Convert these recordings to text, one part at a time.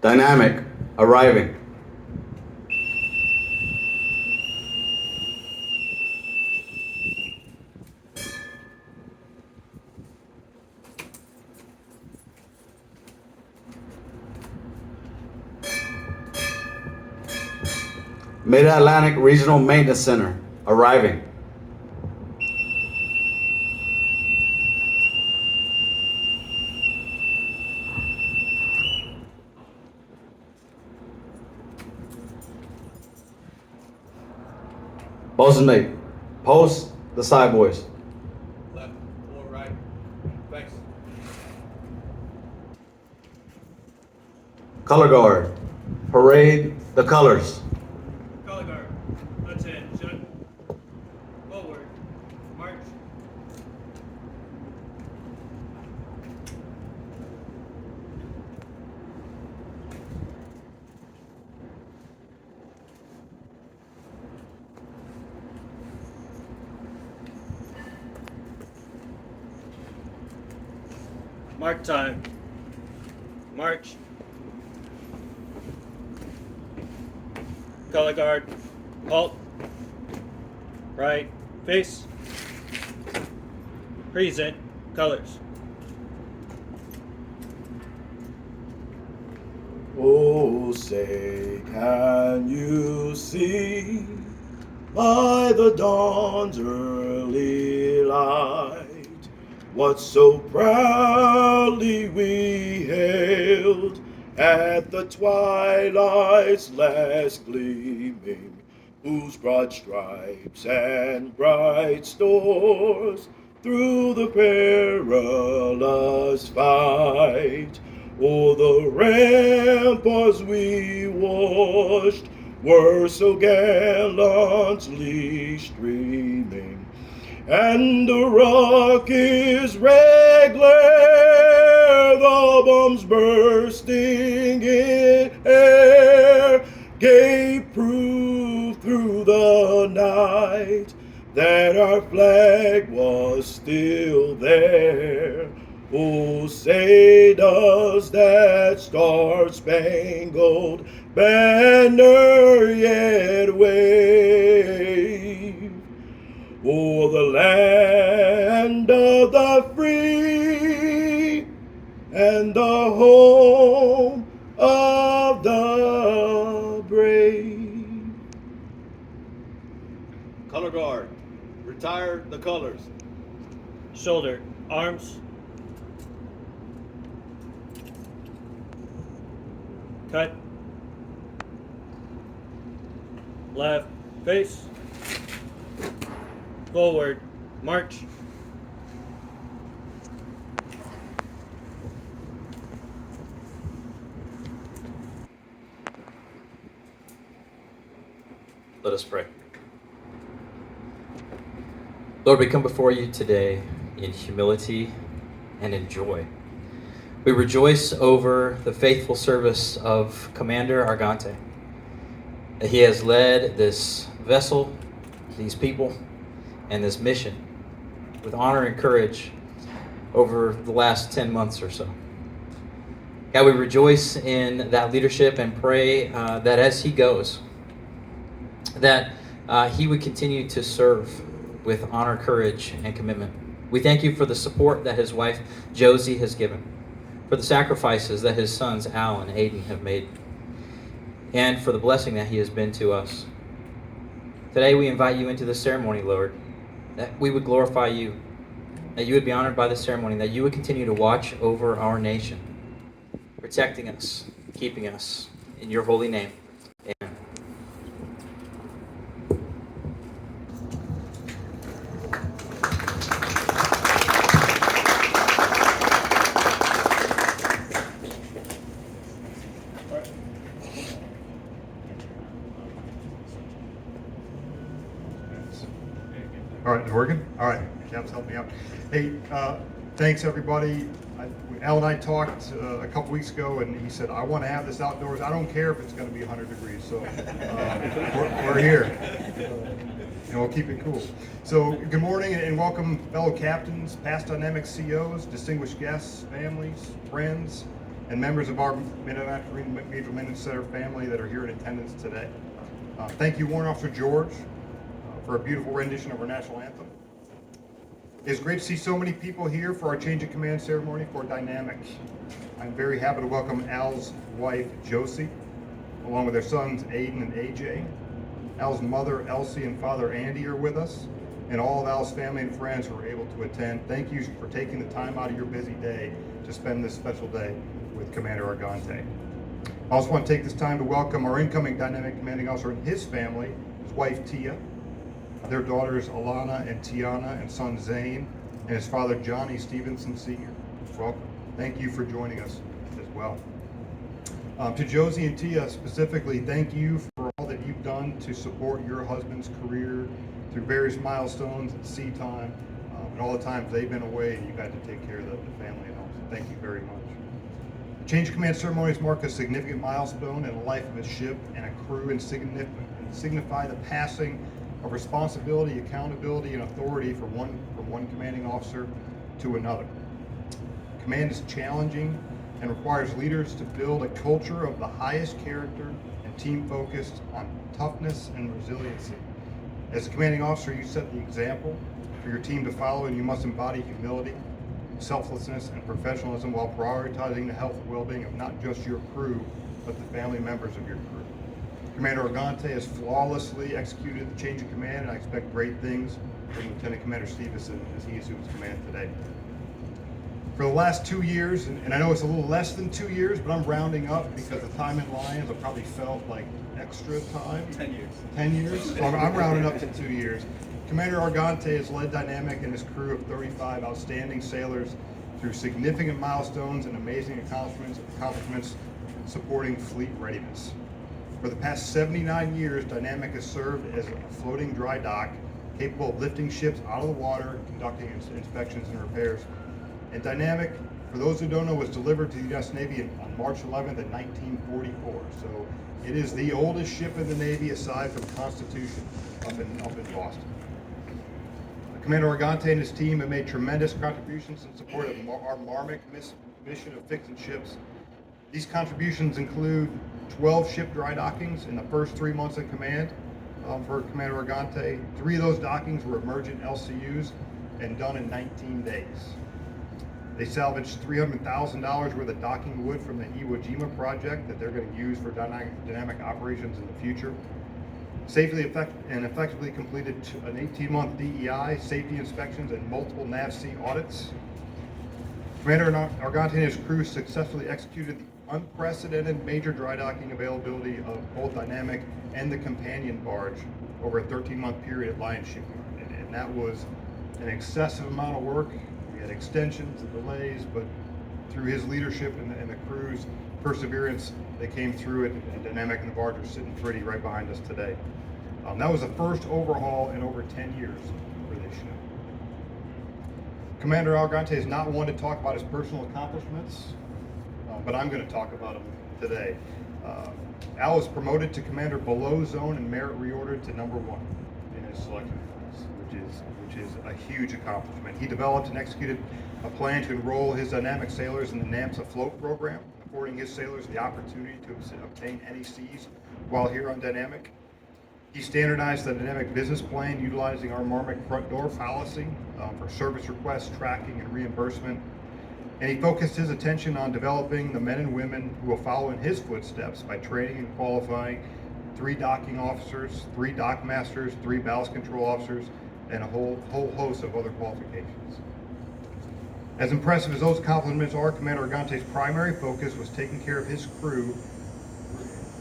Dynamic, arriving. Mid-Atlantic Regional Maintenance Center, arriving. Bosun mate, post the side boys. Left, or right. Thanks. Color guard, parade the colors. Color guard. Attention. Forward. March. Mark time. March. Color guard. Halt. Right. Face. Present. Colors. Oh, say, can you see by the dawn's early light what so proudly we hailed at the twilight's last gleaming, whose broad stripes and bright stores through the perilous fight o'er the ramparts we watched were so gallantly streaming, and the rocket's red glare, the bombs bursting in air, gave proof through the night that our flag was still there. Oh, say does that star-spangled banner yet wave o'er the land of the free and the home of the brave? Color guard, retire the colors. Shoulder. Arms. Cut. Left. Face. Forward. March. Let us pray. Lord, we come before you today in humility and in joy. We rejoice over the faithful service of Commander Argante. He has led this vessel, these people, and this mission with honor and courage over the last 10 months or so. God, we rejoice in that leadership and pray that as he goes, that he would continue to serve with honor, courage, and commitment. We thank you for the support that his wife Josie has given, for the sacrifices that his sons Al and Aiden have made, and for the blessing that he has been to us. Today we invite you into this ceremony, Lord, that we would glorify you, that you would be honored by this ceremony, that you would continue to watch over our nation, protecting us, keeping us, in your holy name. Amen. All right, is it working? All right, Jeff's helping me out. Hey, thanks everybody. Al and I talked a couple weeks ago, and he said, I want to have this outdoors. I don't care if it's going to be 100 degrees, so we're here. And we'll keep it cool. So good morning and welcome fellow captains, past dynamic COs, distinguished guests, families, friends, and members of our Mid-Atlantic Marine Mutual Maintenance Center family that are here in attendance today. Thank you, Warrant Officer George, for a beautiful rendition of our national anthem. It's great to see so many people here for our change of command ceremony for Dynamic. I'm very happy to welcome Al's wife, Josie, along with their sons, Aiden and AJ. Al's mother, Elsie, and father, Andy, are with us, and all of Al's family and friends who were able to attend. Thank you for taking the time out of your busy day to spend this special day with Commander Argante. I also want to take this time to welcome our incoming Dynamic Commanding Officer and his family, his wife, Tia, their daughters, Alana and Tiana, and son, Zane, and his father, Johnny Stevenson Sr. Welcome. Thank you for joining us as well. To Josie and Tia specifically, thank you for all that you've done to support your husband's career through various milestones and sea time, and all the times they've been away and you've had to take care of the family at home. So thank you very much. Change of command ceremonies mark a significant milestone in the life of a ship and a crew and signify the passing of responsibility, accountability, and authority from one commanding officer to another. Command is challenging and requires leaders to build a culture of the highest character and team focused on toughness and resiliency. As a commanding officer, you set the example for your team to follow, and you must embody humility, selflessness, and professionalism while prioritizing the health and well-being of not just your crew, but the family members of your crew. Commander Argante has flawlessly executed the change of command, and I expect great things from Lieutenant Commander Stevenson as he assumes command today. For the last 2 years, and I know it's a little less than 2 years, but I'm rounding up because the time in Lions, I probably felt like extra time. 10 years. 10 years? So I'm rounding up to 2 years. Commander Argante has led Dynamic and his crew of 35 outstanding sailors through significant milestones and amazing accomplishments supporting fleet readiness. For the past 79 years, Dynamic has served as a floating dry dock capable of lifting ships out of the water, conducting inspections and repairs. And Dynamic, for those who don't know, was delivered to the U.S. Navy on March 11th in 1944. So it is the oldest ship in the Navy aside from Constitution up in Boston. Commander Argante and his team have made tremendous contributions in support of our Marmot mission of fixing ships. These contributions include 12 ship dry dockings in the first 3 months of command for Commander Argante. 3 of those dockings were emergent LCUs and done in 19 days. They salvaged $300,000 worth of docking wood from the Iwo Jima project that they're going to use for dynamic operations in the future. Safely and effectively completed an 18-month DEI, safety inspections, and multiple NAVC audits. Commander Argante and his crew successfully executed the unprecedented major dry docking availability of both Dynamic and the companion barge over a 13-month period at Lion Shipyard. And that was an excessive amount of work. We had extensions and delays, but through his leadership and the crew's perseverance, they came through it, and Dynamic and the barge are sitting pretty right behind us today. That was the first overhaul in over 10 years for this ship. Commander Argante is not one to talk about his personal accomplishments, but I'm going to talk about them today. Al was promoted to commander below zone and merit reordered to number 1 in his selection class, which is a huge accomplishment. He developed and executed a plan to enroll his Dynamic sailors in the NAMSA float program, affording his sailors the opportunity to obtain NECs while here on Dynamic. He standardized the Dynamic business plan utilizing our Marmot front door policy for service requests, tracking, and reimbursement. And he focused his attention on developing the men and women who will follow in his footsteps by training and qualifying 3 docking officers, 3 dock masters, 3 ballast control officers, and a whole host of other qualifications. As impressive as those accomplishments are, Commander Argante's primary focus was taking care of his crew,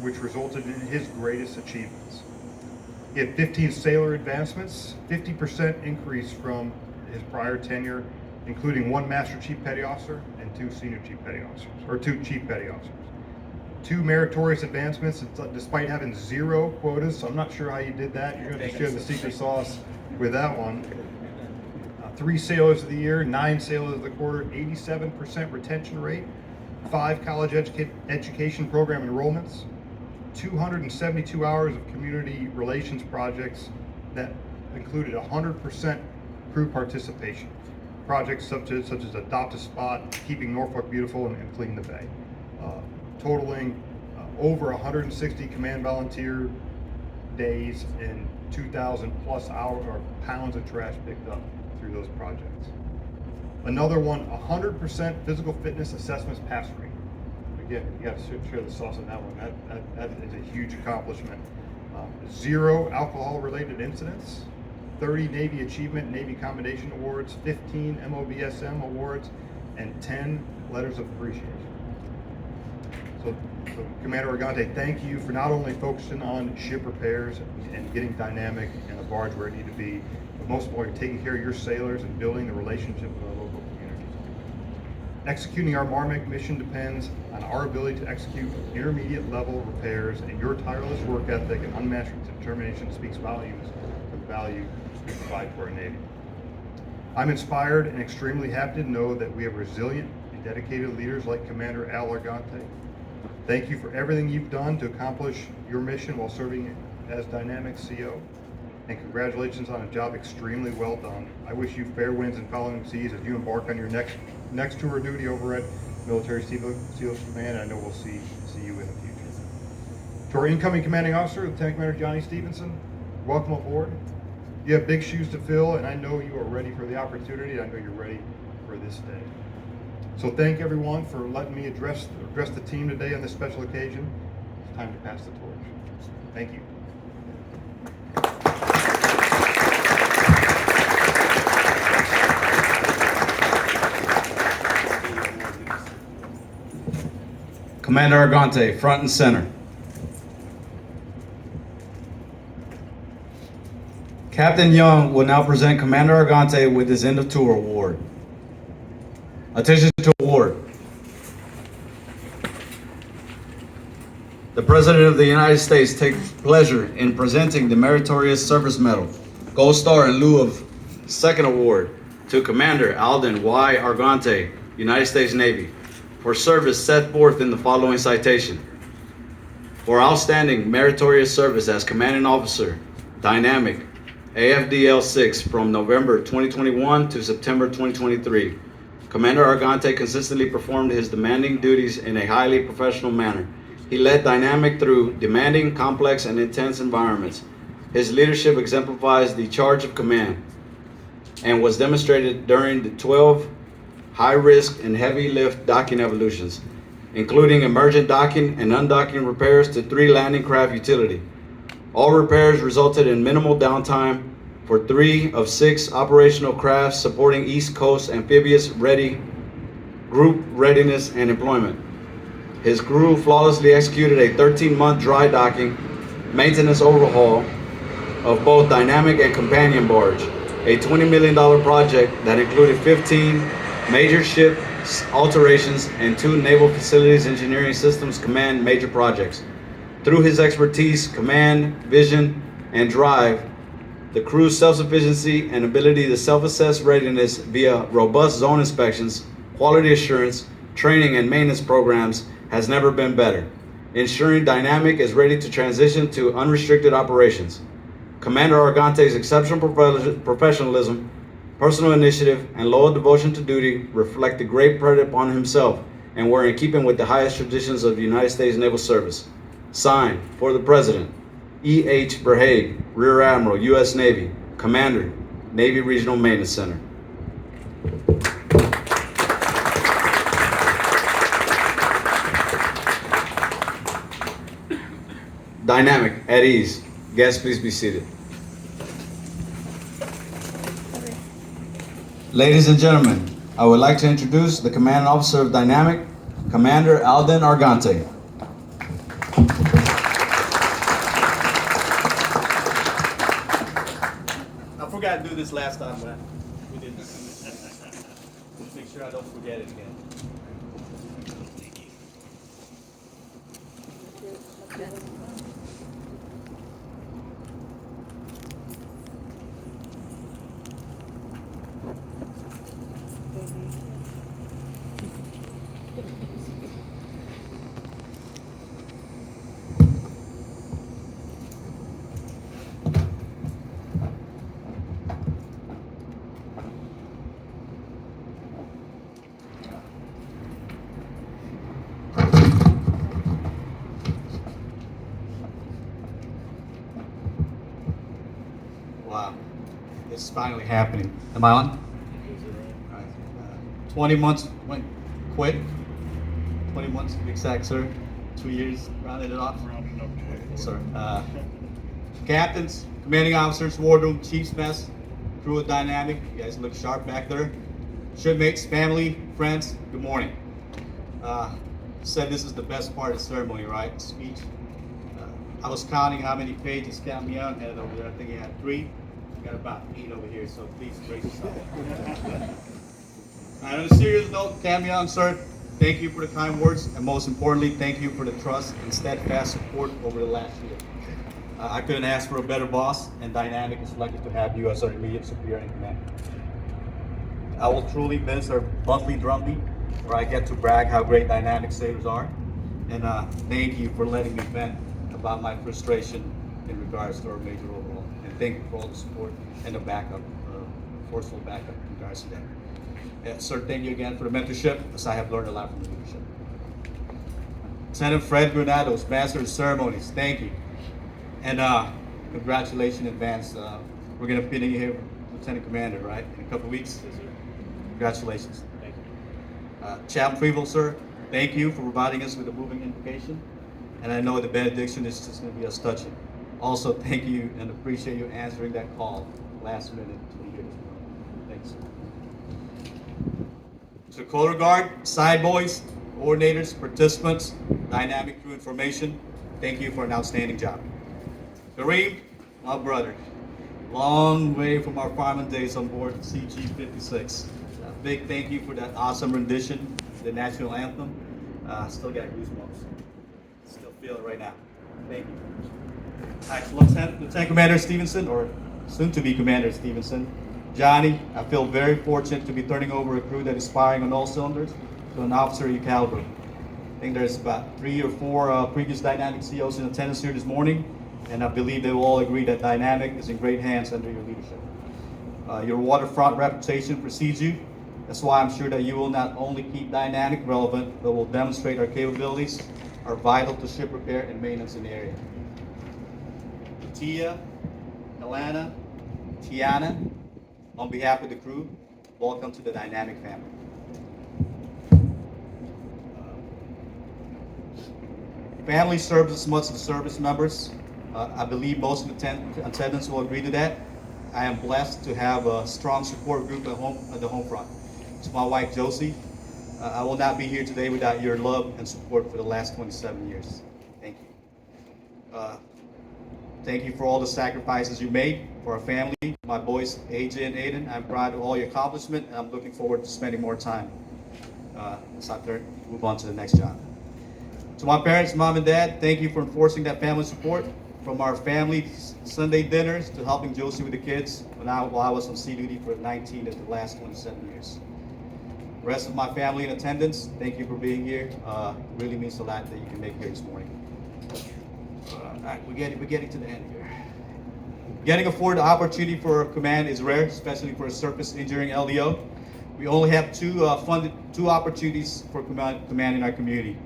which resulted in his greatest achievements. He had 15 sailor advancements, 50% increase from his prior tenure, including 1 Master Chief Petty Officer and 2 Senior Chief Petty Officers, or 2 Chief Petty Officers. 2 meritorious advancements, despite having 0 quotas, so I'm not sure how you did that. You're going to have to share the secret sauce with that one. 3 Sailors of the Year, 9 Sailors of the Quarter, 87% retention rate, 5 college education program enrollments, 272 hours of community relations projects that included 100% crew participation. Projects such as Adopt a Spot, Keeping Norfolk Beautiful, and Clean the Bay. totaling over 160 command volunteer days and 2,000 plus hours or pounds of trash picked up through those projects. Another one, 100% physical fitness assessments pass rate. Again, you got to share the sauce on that one. That is a huge accomplishment. 0 alcohol-related incidents, 30 Navy Achievement, Navy Commendation Awards, 15 MOBSM awards, and 10 letters of appreciation. So Commander Argante, thank you for not only focusing on ship repairs and getting dynamic and the barge where it needed to be, but most of all, you're taking care of your sailors and building the relationship with our local communities. Executing our Marmec mission depends on our ability to execute intermediate level repairs, and your tireless work ethic and unmatched determination speaks volumes for the value we provide to our Navy. I'm inspired and extremely happy to know that we have resilient and dedicated leaders like Commander Al Argante. Thank you for everything you've done to accomplish your mission while serving as dynamic CO. And congratulations on a job extremely well done. I wish you fair winds and following seas as you embark on your next tour of duty over at Military SEALs Command. I know we'll see you in the future. To our incoming commanding officer, Lieutenant Commander Johnny Stevenson, welcome aboard. You have big shoes to fill, and I know you are ready for the opportunity. I know you're ready for this day. So thank everyone for letting me address the team today on this special occasion. It's time to pass the torch. Thank you. Commander Argante, front and center. Captain Young will now present Commander Argante with his End of Tour Award. Attention to award. The President of the United States takes pleasure in presenting the Meritorious Service Medal, Gold Star in lieu of second award, to Commander Alden Y. Argante, United States Navy, for service set forth in the following citation. For outstanding meritorious service as Commanding Officer, Dynamic, AFDL 6 from November 2021 to September 2023. Commander Argante consistently performed his demanding duties in a highly professional manner. He led Dynamic through demanding, complex, and intense environments. His leadership exemplifies the charge of command and was demonstrated during the 12 high-risk and heavy-lift docking evolutions, including emergent docking and undocking repairs to 3 landing craft utility. All repairs resulted in minimal downtime for 3 of 6 operational crafts supporting East Coast amphibious ready group readiness and employment. His crew flawlessly executed a 13-month dry docking maintenance overhaul of both Dynamic and Companion Barge, a $20 million project that included 15 major ship alterations and 2 Naval Facilities Engineering Systems Command major projects. Through his expertise, command, vision, and drive, the crew's self-sufficiency and ability to self-assess readiness via robust zone inspections, quality assurance, training, and maintenance programs has never been better, ensuring Dynamic is ready to transition to unrestricted operations. Commander Argante's exceptional professionalism, personal initiative, and loyal devotion to duty reflect the great credit upon himself and were in keeping with the highest traditions of the United States Naval Service. Signed, for the President, E.H. Verhaeghe, Rear Admiral, U.S. Navy, Commander, Navy Regional Maintenance Center. Dynamic, at ease. Guests, please be seated. Ladies and gentlemen, I would like to introduce the Commanding Officer of Dynamic, Commander Alden Argante. I forgot to do this last time, but we didn't. Just make sure I don't forget it again. Wow, it's finally happening. Am I on? All right. 20 months went quick. 20 months to be exact, sir. 2 years, rounded it off. Yes, sir. Captains, commanding officers, wardroom, chief's mess, crew of dynamic. You guys look sharp back there. Shipmates, family, friends, good morning. Said this is the best part of the ceremony, right? Speech. I was counting how many pages Cam Young had over there. I think he had 3. Got about 8 over here, so please brace yourself. On a serious note, Cam Young, sir, thank you for the kind words, and most importantly, thank you for the trust and steadfast support over the last year. I couldn't ask for a better boss, and Dynamic is lucky to have you as our immediate superior in command. I will truly miss our monthly drumbeat, where I get to brag how great Dynamic sailors are, and thank you for letting me vent about my frustration in regards to our major overall, and thank you for all the support and the backup, forceful backup in regards to that. Sir, thank you again for the mentorship, as I have learned a lot from the leadership. Lieutenant Fred Granados, Master of Ceremonies, thank you. And congratulations in advance. We're going to pin you here, Lieutenant Commander, right? In a couple of weeks? Yes, sir. Congratulations. Thank you. Chaplain Preble, sir, thank you for providing us with a moving invocation. And I know the benediction is just going to be us touching. Also, thank you and appreciate you answering that call last minute to be here this morning. Thanks, sir. To the color guard, side boys, coordinators, participants, dynamic crew information, thank you for an outstanding job. Kareem, my brother, long way from our fireman days on board CG-56. A big thank you for that awesome rendition, the national anthem. Still got goosebumps. Still feel it right now. Thank you. Lieutenant Commander Stevenson, or soon to be Commander Stevenson. Johnny, I feel very fortunate to be turning over a crew that is firing on all cylinders to an officer of your caliber. I think there's about 3 or 4 previous Dynamic COs in attendance here this morning, and I believe they will all agree that Dynamic is in great hands under your leadership. Your waterfront reputation precedes you. That's why I'm sure that you will not only keep Dynamic relevant, but will demonstrate our capabilities are vital to ship repair and maintenance in the area. Tia, Alana, Tiana, on behalf of the crew, welcome to the Dynamic family. Family serves as much as service members. I believe most of the attendants will agree to that. I am blessed to have a strong support group at the home front. To my wife Josie, I will not be here today without your love and support for the last 27 years. Thank you. Thank you for all the sacrifices you made for our family, my boys AJ and Aiden. I'm proud of all your accomplishment, and I'm looking forward to spending more time as I move on to the next job. To my parents, mom and dad, thank you for enforcing that family support, from our family Sunday dinners to helping Josie with the kids while I was on sea duty for 19 of the last 27 years. The rest of my family in attendance, thank you for being here. Really means a lot that you can make here this morning. All right, we're getting to the end here. Getting afforded the opportunity for command is rare, especially for a surface engineering LDO. We only have two opportunities for command in our community.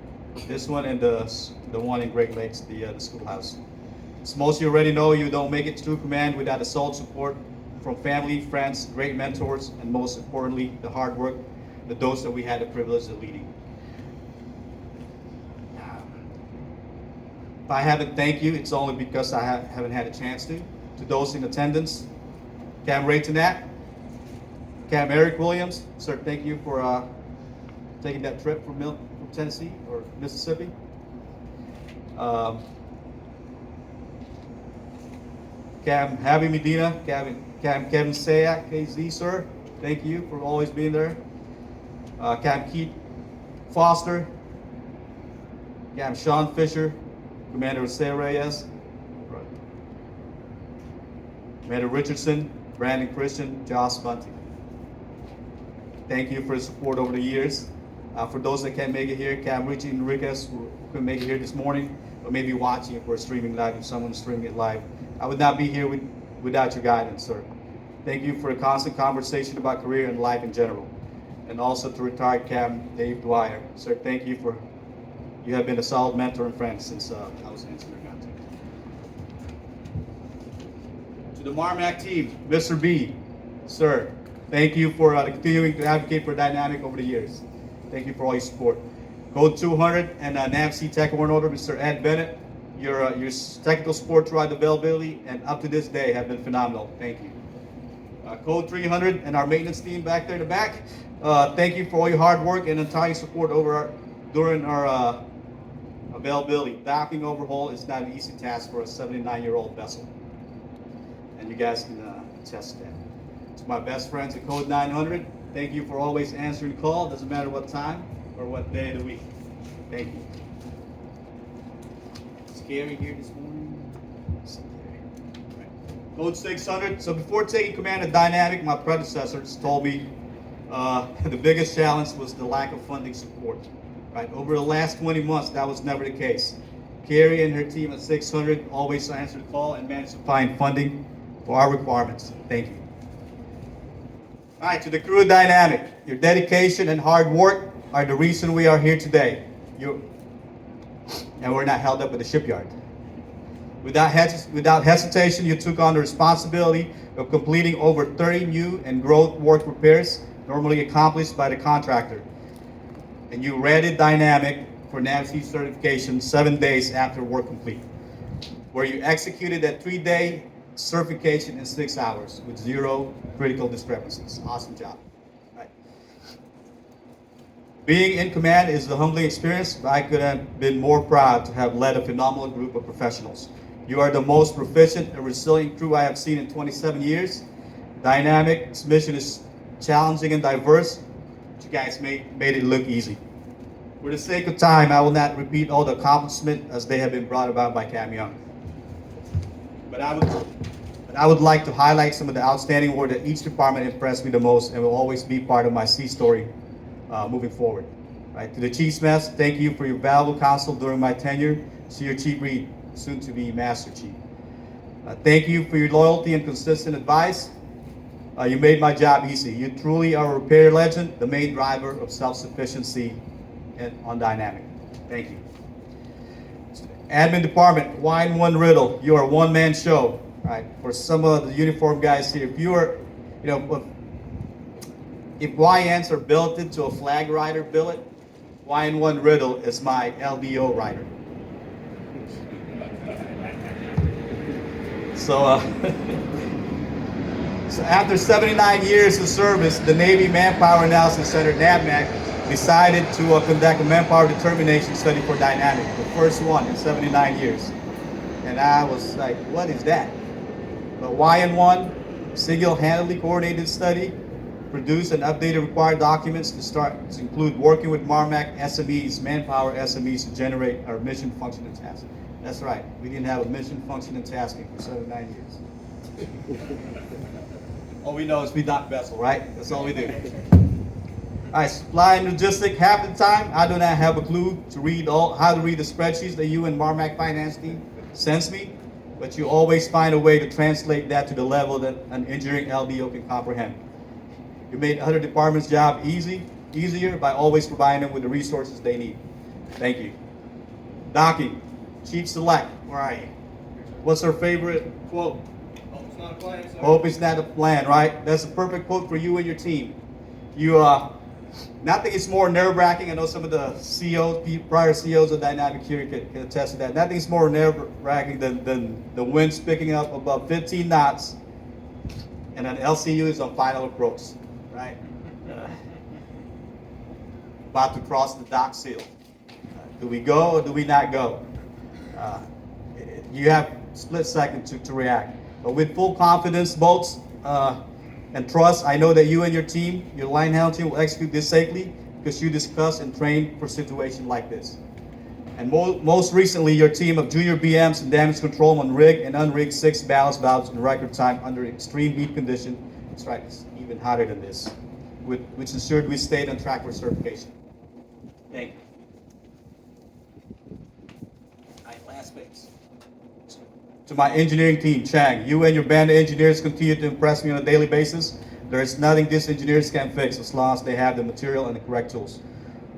This one and the one in Great Lakes, the schoolhouse. As most of you already know, you don't make it to command without the solid support from family, friends, great mentors, and most importantly, the hard work, those that we had the privilege of leading. If I haven't thanked you, it's only because I haven't had a chance to. To those in attendance, Cam Raytonat, Cam Eric Williams, sir, thank you for taking that trip from Tennessee or Mississippi. Cam Javi Medina, Kevin Sayak, KZ, sir, thank you for always being there. Cam Keith Foster, Cam Sean Fisher, Commander Jose Reyes, Commander Richardson, Brandon Christian, Josh Bunting. Thank you for the support over the years. For those that can't make it here, Cam Richie Enriquez, who couldn't make it here this morning, or maybe watching it for streaming live, if someone's streaming it live. I would not be here without your guidance, sir. Thank you for the constant conversation about career and life in general. And also to retired Cam Dave Dwyer. Sir, thank you you have been a solid mentor and friend since I was in Argante. To the Marmac team, Mr. B, sir, thank you for continuing to advocate for Dynamic over the years. Thank you for all your support. Code 200 and NAVC Tech Warrant Order, Mr. Ed Bennett, your technical support throughout the availability and up to this day have been phenomenal. Thank you. Code 300 and our maintenance team back there in the back, thank you for all your hard work and untiring support during our availability. Docking overhaul is not an easy task for a 79-year-old vessel. And you guys can attest to that. To my best friends at Code 900, thank you for always answering the call. Doesn't matter what time or what day of the week. Thank you. Scary here this morning. Code 600. So before taking command of Dynamic, my predecessors told me the biggest challenge was the lack of funding support. Right? Over the last 20 months, that was never the case. Carrie and her team at 600 always answered the call and managed to find funding for our requirements. Thank you. All right, to the crew of Dynamic, your dedication and hard work are the reason we are here today. And we're not held up at the shipyard. Without hesitation, you took on the responsibility of completing over 30 new and growth work repairs normally accomplished by the contractor. And you readied Dynamic for NAVC certification 7 days after work complete, where you executed that 3-day certification in 6 hours with 0 critical discrepancies. Awesome job. Right. Being in command is a humbling experience, but I could have been more proud to have led a phenomenal group of professionals. You are the most proficient and resilient crew I have seen in 27 years. Dynamic's mission is challenging and diverse, but you guys made it look easy. For the sake of time, I will not repeat all the accomplishments as they have been brought about by Cam Young. But I would like to highlight some of the outstanding work that each department impressed me the most and will always be part of my sea story moving forward. Right. To the Chief's Mess, thank you for your valuable counsel during my tenure. To your Chief Reed, soon to be Master Chief. Thank you for your loyalty and consistent advice. You made my job easy. You truly are a repair legend, the main driver of self-sufficiency on Dynamic. Thank you. Admin Department, Wine One Riddle. You are a one-man show. Right. For some of the uniform guys here, if you are, if YNs are built into a flag rider billet, Wine One Riddle is my LDO rider. So, so after 79 years of service, the Navy Manpower Analysis Center, NAVMAC, decided to conduct a manpower determination study for Dynamic, the first one in 79 years. And I was like, what is that? But YN1, single-handedly coordinated study, produced and updated required documents to include working with Marmac SMEs, manpower SMEs to generate our mission, function, and task. That's right, we didn't have a mission, function, and tasking for 79 years. All we know is we dock vessel, right? That's all we do. All right, supply and logistic. Half the time, I do not have a clue how to read the spreadsheets that you and Marmac finance team sends me, but you always find a way to translate that to the level that an engineering LDO can comprehend. You made other departments' job easier by always providing them with the resources they need. Thank you. Docking, Chief Select, where are you? What's our favorite quote? Hope it's not a plan, sir. Hope it's not a plan, right? That's a perfect quote for you and your team. Nothing is more nerve-wracking. I know some of the prior CEOs of Dynamic here can attest to that. Nothing is more nerve-wracking than the winds picking up above 15 knots and an LCU is on final approach, right? About to cross the dock seal. Do we go or do we not go? You have a split second to react. But with full confidence, bolts, and trust, I know that you and your team, your line handle team, will execute this safely because you discuss and train for situations like this. And most recently, your team of junior BMs and damage control on rigged and unrigged 6 ballast valves in record time under extreme heat condition. That's right, it's even hotter than this, which ensured we stayed on track for certification. Thank you. All right, last base. To my engineering team, Chang, you and your band of engineers continue to impress me on a daily basis. There is nothing these engineers can fix as long as they have the material and the correct tools.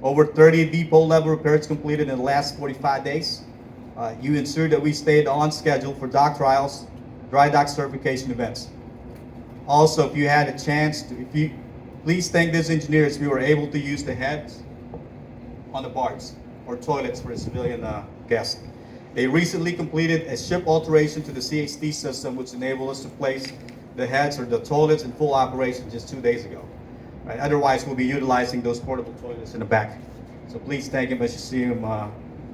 Over 30 depot level repairs completed in the last 45 days. You ensured that we stayed on schedule for dock trials dry dock certification events. Also, if you had a chance to, please thank these engineers. We were able to use the heads on the barges or toilets for civilian guests. They recently completed a ship alteration to the CHD system, which enabled us to place the heads or the toilets in full operation just 2 days ago. Right? Otherwise, we'll be utilizing those portable toilets in the back. So please thank him as you see him.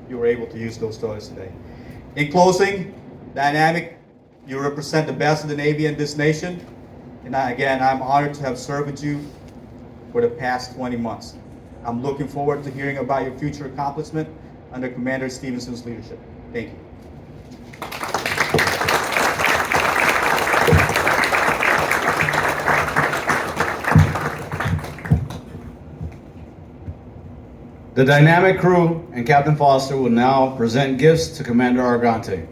You were able to use those toilets today. In closing, Dynamic, you represent the best of the Navy in this nation. And again, I'm honored to have served with you for the past 20 months. I'm looking forward to hearing about your future accomplishment under Commander Stevenson's leadership. Thank you. The Dynamic crew and Captain Foster will now present gifts to Commander Argante.